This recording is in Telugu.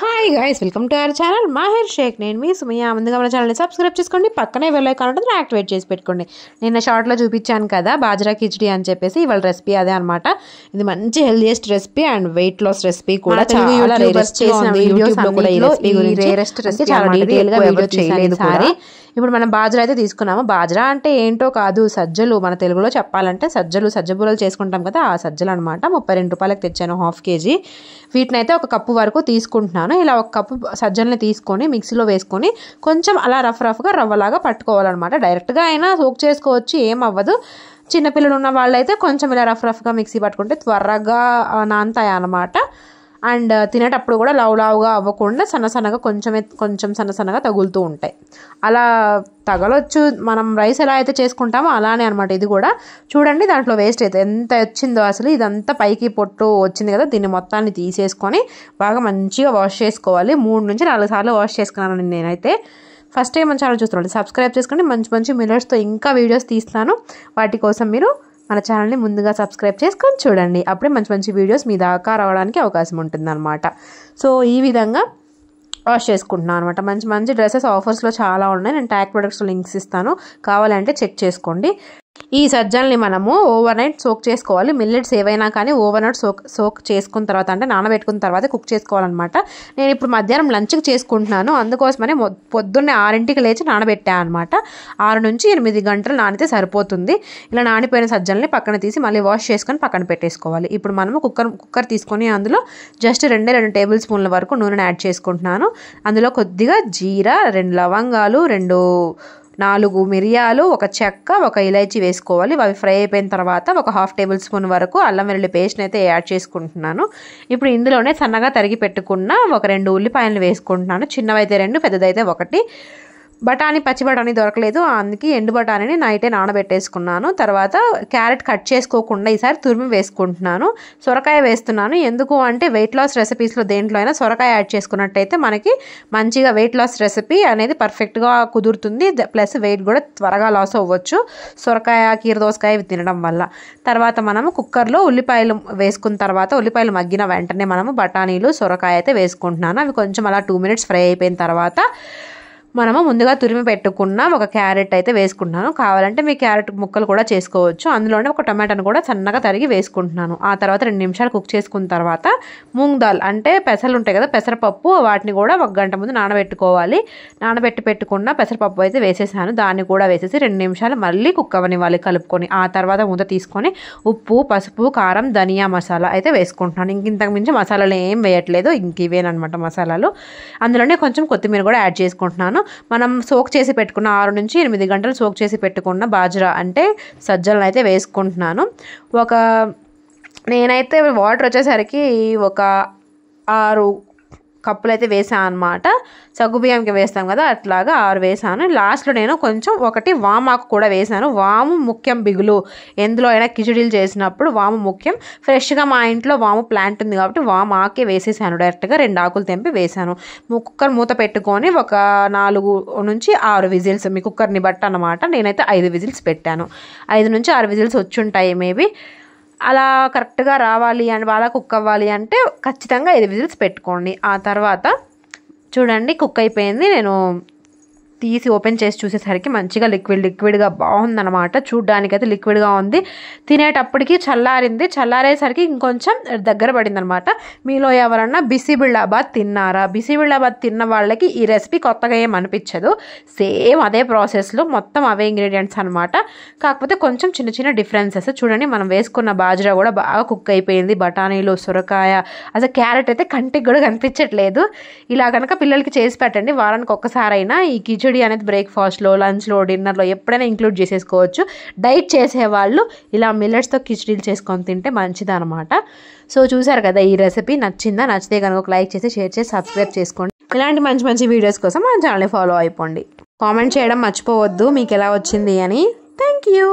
Hi guys, welcome to our channel Mahir Shaikh. నేను మీ సుమయ్య. ముందుగా మన ఛానల్ని సబ్స్క్రైబ్ చేసుకోండి, పక్కనే బెల్ ఐకాన్ ఉంటుంది, యాక్టివేట్ చేసి పెట్టుకోండి. నిన్న షార్ట్లో చూపించాను కదా బాజ్రా కిచడీ అని చెప్పేసి, ఇవాళ రెసిపీ అదే అనమాట. ఇది మంచి healthiest recipe and weight loss recipe కూడా. చాలా డీటెయిల్ గా వీడియో చేయలేదు సారీ. ఇప్పుడు మనం బాజ్రా అయితే తీసుకున్నాము. బాజ్రా అంటే ఏంటో కాదు, సజ్జలు. మన తెలుగులో చెప్పాలంటే సజ్జబూరలు చేసుకుంటాం కదా, ఆ సజ్జలు అనమాట. 32 రూపాయలకు తెచ్చాను, 1/2 kg. వీటిని అయితే 1 కప్పు వరకు తీసుకుంటున్నాను. ఇలా 1 కప్పు సజ్జల్ని తీసుకొని మిక్సీలో వేసుకొని కొంచెం అలా రఫ్గా రవ్వలాగా పట్టుకోవాలన్నమాట. డైరెక్ట్గా అయినా సోక్ చేసుకోవచ్చు, ఏం అవ్వదు. చిన్నపిల్లలు ఉన్న వాళ్ళైతే కొంచెం ఇలా రఫ్గా మిక్సీ పట్టుకుంటే త్వరగా నానతాయి అన్నమాట. అండ్ తినేటప్పుడు కూడా లావుగా అవ్వకుండా సన్నగా కొంచెం సన్నగా తగులుతూ ఉంటాయి. అలా తగలొచ్చు. మనం రైస్ ఎలా అయితే చేసుకుంటామో అలానే అనమాట ఇది కూడా. చూడండి దాంట్లో వేస్ట్ అయితే ఎంత వచ్చిందో అసలు. ఇదంతా పైకి పొట్టు వచ్చింది కదా, దీన్ని మొత్తాన్ని తీసేసుకొని బాగా మంచిగా వాష్ చేసుకోవాలి. 3 నుంచి 4 సార్లు వాష్ చేసుకున్నాను నేనైతే. ఫస్ట్ టైం మన ఛానల్ చూస్తున్నాండి, సబ్స్క్రైబ్ చేసుకోండి. మంచి మిల్లెట్స్తో ఇంకా వీడియోస్ తీస్తాను. వాటి కోసం మీరు మన ఛానల్ని ముందుగా సబ్స్క్రైబ్ చేసుకొని చూడండి. అప్పుడే మంచి వీడియోస్ మీ దాకా రావడానికి అవకాశం ఉంటుందన్నమాట. సో ఈ విధంగా వాష్ చేసుకుంటున్నాను అనమాట. మంచి డ్రెస్సెస్ ఆఫర్స్లో చాలా ఉన్నాయి. నేను ట్యాగ్ ప్రొడక్ట్స్లో లింక్స్ ఇస్తాను, కావాలంటే చెక్ చేసుకోండి. ఈ సజ్జల్ని మనము ఓవర్ నైట్ సోక్ చేసుకోవాలి. మిల్లెట్స్ ఏవైనా కానీ ఓవర్ నైట్ సోక్ చేసుకున్న తర్వాత, అంటే నానబెట్టుకున్న తర్వాత కుక్ చేసుకోవాలన్నమాట. నేను ఇప్పుడు మధ్యాహ్నం లంచ్కి చేసుకుంటున్నాను, అందుకోసమని పొద్దున్నే 6ంటికి లేచి నానబెట్టాను అనమాట. 6 నుంచి 8 గంటలు నానితే సరిపోతుంది. ఇలా నానిపోయిన సజ్జల్ని పక్కన తీసి మళ్ళీ వాష్ చేసుకొని పక్కన పెట్టేసుకోవాలి. ఇప్పుడు మనము కుక్కర్ తీసుకొని అందులో జస్ట్ 2 టేబుల్ స్పూన్ల వరకు నూనెను యాడ్ చేసుకుంటున్నాను. అందులో కొద్దిగా జీరా, 2 లవంగాలు, 4 మిరియాలు, 1 చెక్క, 1 ఇలైచి వేసుకోవాలి. అవి ఫ్రై అయిపోయిన తర్వాత 1/2 టేబుల్ స్పూన్ వరకు అల్లం వెల్లుల్లి పేస్ట్ని అయితే యాడ్ చేసుకుంటున్నాను. ఇప్పుడు ఇందులోనే సన్నగా తరిగి పెట్టుకున్న 2 ఉల్లిపాయలు వేసుకుంటున్నాను. చిన్నవైతే 2, పెద్దదైతే 1. పచ్చి బఠానీ దొరకలేదు, అందుకే ఎండు బఠానీని నైటే నానబెట్టేసుకున్నాను. తర్వాత క్యారెట్ కట్ చేసుకోకుండా ఈసారి తురిమి వేసుకుంటున్నాను. సొరకాయ వేస్తున్నాను. ఎందుకు అంటే వెయిట్ లాస్ రెసిపీస్లో దేంట్లో అయినా సొరకాయ యాడ్ చేసుకున్నట్టయితే మనకి మంచిగా వెయిట్ లాస్ రెసిపీ అనేది పర్ఫెక్ట్గా కుదురుతుంది. ప్లస్ వెయిట్ కూడా త్వరగా లాస్ అవ్వచ్చు సొరకాయ, కీరదోసకాయ తినడం వల్ల. తర్వాత మనము కుక్కర్లో ఉల్లిపాయలు వేసుకున్న తర్వాత, ఉల్లిపాయలు మగ్గిన వెంటనే మనము బఠానీలు, సొరకాయ అయితే వేసుకుంటున్నాను. అవి కొంచెం అలా 2 minutes ఫ్రై అయిపోయిన తర్వాత మనము ముందుగా తురిమి పెట్టుకున్న 1 క్యారెట్ అయితే వేసుకుంటున్నాను. కావాలంటే మీ క్యారెట్ ముక్కలు కూడా చేసుకోవచ్చు. అందులోనే 1 టమాటాను కూడా సన్నగా తరిగి వేసుకుంటున్నాను. ఆ తర్వాత 2 నిమిషాలు కుక్ చేసుకున్న తర్వాత మూంగ్ దాల్ అంటే పెసలు ఉంటాయి కదా, పెసరపప్పు, వాటిని కూడా 1 గంట ముందు నానబెట్టుకోవాలి. పెట్టుకున్న పెసరపప్పు అయితే వేసేసాను. దాన్ని కూడా వేసేసి 2 నిమిషాలు మళ్ళీ కుక్ అవ్వనివ్వాలి కలుపుకొని. ఆ తర్వాత మూత తీసుకొని ఉప్పు, పసుపు, కారం, ధనియా మసాలా అయితే వేసుకుంటున్నాను. ఇంతకు మించి మసాలాలు ఏం వేయట్లేదు, ఇవేనమాట మసాలాలు. అందులోనే కొంచెం కొత్తిమీర కూడా యాడ్ చేసుకుంటున్నాను. మనం సోక్ చేసి పెట్టుకున్న 6 నుంచి 8 గంటలు సోక్ చేసి పెట్టుకున్న బాజ్రా అంటే సజ్జలను అయితే వేసుకుంటున్నాను. నేనైతే వాటర్ వచ్చేసరికి 6 కప్పులు అయితే వేసాను అనమాట. సగ్గుబియ్యంకి వేస్తాం కదా, అట్లాగా 6 వేసాను. లాస్ట్లో నేను కొంచెం 1 వామాకు కూడా వేసాను. వాము ముఖ్యం బిగులు, ఎందులో అయినా కిచడీలు చేసినప్పుడు వాము ముఖ్యం. ఫ్రెష్గా మా ఇంట్లో వాము ప్లాంట్ ఉంది కాబట్టి వాము ఆకే వేసేసాను. డైరెక్ట్గా 2 ఆకులు తెంపి వేసాను. కుక్కర్ మూత పెట్టుకొని 4 నుంచి 6 విజిల్స్, మీ కుక్కర్ని బట్టి అన్నమాట. నేనైతే 5 విజిల్స్ పెట్టాను. 5 నుంచి 6 విజిల్స్ వచ్చుంటాయి మేబీ. అలా కరెక్ట్గా రావాలి అండ్ బాగా కుక్ అవ్వాలి అంటే ఖచ్చితంగా 5 విజిల్స్ పెట్టుకోండి. ఆ తర్వాత చూడండి కుక్ అయిపోయింది. నేను తీసి ఓపెన్ చేసి చూసేసరికి మంచిగా లిక్విడ్గా బాగుందన్నమాట. చూడ్డానికైతే లిక్విడ్గా ఉంది. తినేటప్పటికి చల్లారింది. చల్లారేసరికి ఇంకొంచెం దగ్గర పడింది అనమాట. మీలో ఎవరన్నా బిసిబిళ్ళాబాద్ తిన్నారా? బిసిబిళ్ళాబాద్ తిన్న వాళ్ళకి ఈ రెసిపీ కొత్తగా ఏం అనిపించదు. సేమ్ అదే ప్రాసెస్లో మొత్తం అవే ఇంగ్రీడియంట్స్ అనమాట. కాకపోతే కొంచెం చిన్న డిఫరెన్సెస్. చూడండి మనం వేసుకున్న బాజ్రా కూడా బాగా కుక్ అయిపోయింది. బఠానీలు, సొరకాయ, అసలు క్యారెట్ అయితే కంటికి కూడా కనిపించట్లేదు. ఇలా కనుక పిల్లలకి చేసి పెట్టండి. వారానికి ఒక్కసారైనా ఈ కిచడీ అనేది బ్రేక్ఫాస్ట్లో, లంచ్లో, డిన్నర్లో ఎప్పుడైనా ఇంక్లూడ్ చేసేసుకోవచ్చు. డైట్ చేసేవాళ్ళు ఇలా మిల్లెట్స్తో కిచడీలు చేసుకొని తింటే మంచిదన్నమాట. సో చూసారు కదా, ఈ రెసిపీ నచ్చిందా? నచ్చితే కనుక ఒక లైక్ చేసి, షేర్ చేసి, సబ్స్క్రైబ్ చేసుకోండి. ఇలాంటి మంచి వీడియోస్ కోసం మన ఛానల్ని ఫాలో అయిపోండి. కామెంట్ చేయడం మర్చిపోవద్దు మీకు ఎలా వచ్చింది అని. Thank you.